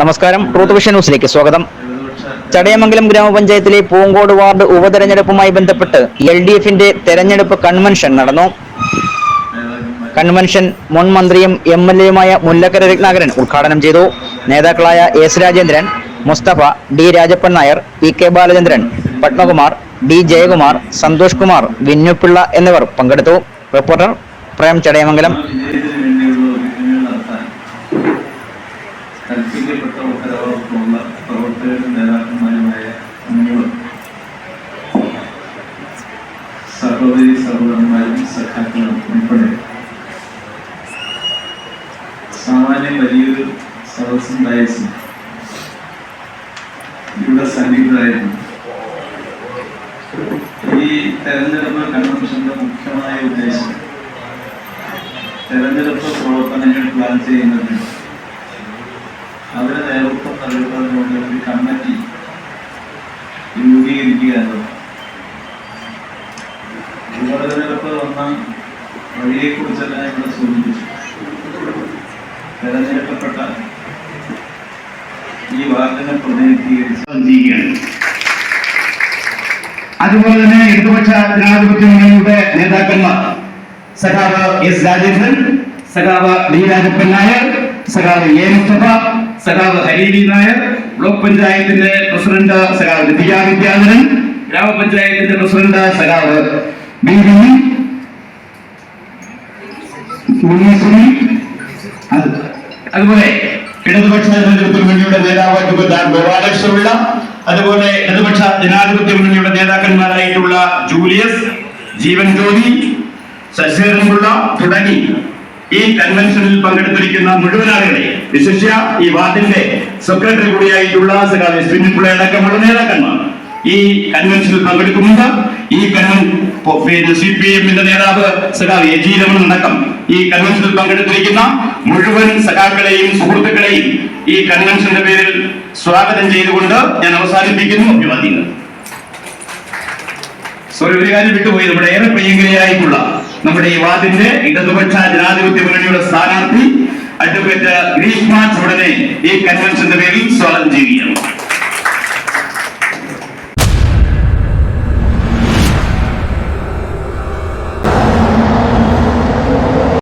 നമസ്കാരം, truth vision ന്യൂസിലേക്ക് സ്വാഗതം. ചടയമംഗലം ഗ്രാമപഞ്ചായത്തിലെ പൂങ്കോട് വാർഡ് ഉപതെരഞ്ഞെടുപ്പുമായി ബന്ധപ്പെട്ട് LDFന്റെ തെരഞ്ഞെടുപ്പ് കൺവെൻഷൻ നടന്നു. കൺവെൻഷൻ മുൻ മന്ത്രിയും MLAയുമായ മുല്ലക്കര രത്നാകരൻ ഉദ്ഘാടനം ചെയ്തു. നേതാക്കളായ S Rajendran, Mustafa, D Rajappan Nair, PK Balachandran, Padmakumar, D Jayakumar, Santhosh Kumar, വിന്നുപിള്ള എന്നിവർ പങ്കെടുത്തു. റിപ്പോർട്ടർ പ്രേം, ചടയമംഗലം. കൽപ്പിക്കപ്പെട്ട ഉത്തരവാദിത്വമുള്ള പ്രവർത്തകരും നേതാക്കന്മാരുമായ അംഗങ്ങളും സഹോദരി സഹോദരന്മാരും സഖാക്കളും ഉൾപ്പെടെ സാമാന്യം വലിയൊരു സദസ്സുണ്ടായിരുന്നു. ഇവിടെ സന്നിഹിതരായിരുന്നു. ഈ തെരഞ്ഞെടുപ്പ് കൺവെൻഷന്റെ മുഖ്യമായ ഉദ്ദേശം തെരഞ്ഞെടുപ്പ് പ്രവർത്തനങ്ങൾ പ്ലാൻ ചെയ്യുന്നതിന് അതിന് നേതൃത്വം നൽകുന്നതിനുള്ള ഒരു കമ്മിറ്റി രൂപീകരിക്കുക എന്നതാണ്. ഉപതെരഞ്ഞെടുപ്പ് വന്ന വഴിയെക്കുറിച്ചെല്ലാം ഇവിടെ സൂചിപ്പിച്ചു. തെരഞ്ഞെടുക്കപ്പെട്ട ഈ വാർഡിനെ പ്രതിനിധീകരിക്കുകയാണ്. അതുപോലെ തന്നെ ഇടതുപക്ഷ ജനാധിപത്യ മുന്നണിയുടെ നേതാക്കന്മാർ സഖാവ് S രാജേന്ദ്രൻ, സഖാവ് D രാജപ്പൻ നായർ, സഖാവ് A മുസ്തഫ, സഖാവ് ഹരീരി നായർ, ബ്ലോക്ക് പഞ്ചായത്തിന്റെ പ്രസിഡന്റ് സഖാവ് വിദ്യാധരൻ, ഗ്രാമപഞ്ചായത്തിന്റെ പ്രസിഡന്റ് സഖാവ് B അതുപോലെ ഇടതുപക്ഷ ജനാധിപത്യ മുന്നണിയുടെ നേതാവ് ഗോപാലകൃഷ്ണപിള്ള, അതുപോലെ ഇടതുപക്ഷ ജനാധിപത്യ മുന്നണിയുടെ നേതാക്കന്മാരായിട്ടുള്ള ജൂലിയസ്, ജീവൻ ജ്യോതി, ശശിധരൻപിള്ള തുടങ്ങി ഈ കൺവെൻഷനിൽ പങ്കെടുത്തിരിക്കുന്ന മുഴുവൻ ആളുകളെ, വിശിഷ്യ ഈ വാർഡിന്റെ സെക്രട്ടറി കൂടിയായിട്ടുള്ള സഖാവ് S വിന്നുപിള്ള അടക്കമുള്ള നേതാക്കന്മാർ ഈ കൺവെൻഷനിൽ പങ്കെടുക്കുന്നുണ്ട്. ഈ CPM-ന്റെ നേതാവ് സഖാവ് AG രമണൻ അടക്കം ഈ കൺവെൻഷനിൽ പങ്കെടുത്തിരിക്കുന്ന മുഴുവൻ സഖാക്കളെയും സുഹൃത്തുക്കളെയും ഈ കൺവെൻഷന്റെ പേരിൽ സ്വാഗതം ചെയ്തുകൊണ്ട് ഞാൻ അവസാനിപ്പിക്കുന്നു. അഭിവാദ്യങ്ങൾ. ഒരു കാര്യം വിട്ടുപോയി. നമ്മുടെ ഏറെ പ്രിയങ്കരയായിട്ടുള്ള നമ്മുടെ ഈ വാർഡിന്റെ ഇടതുപക്ഷ ജനാധിപത്യ മുന്നണിയുടെ സ്ഥാനാർത്ഥി അഡ്വക്കേറ്റ് ഗ്രീഷ്മ ചുടനെ ഈ കൺവെൻഷന്റെ പേരിൽ സ്വാഗതം ചെയ്യുകയാണ്.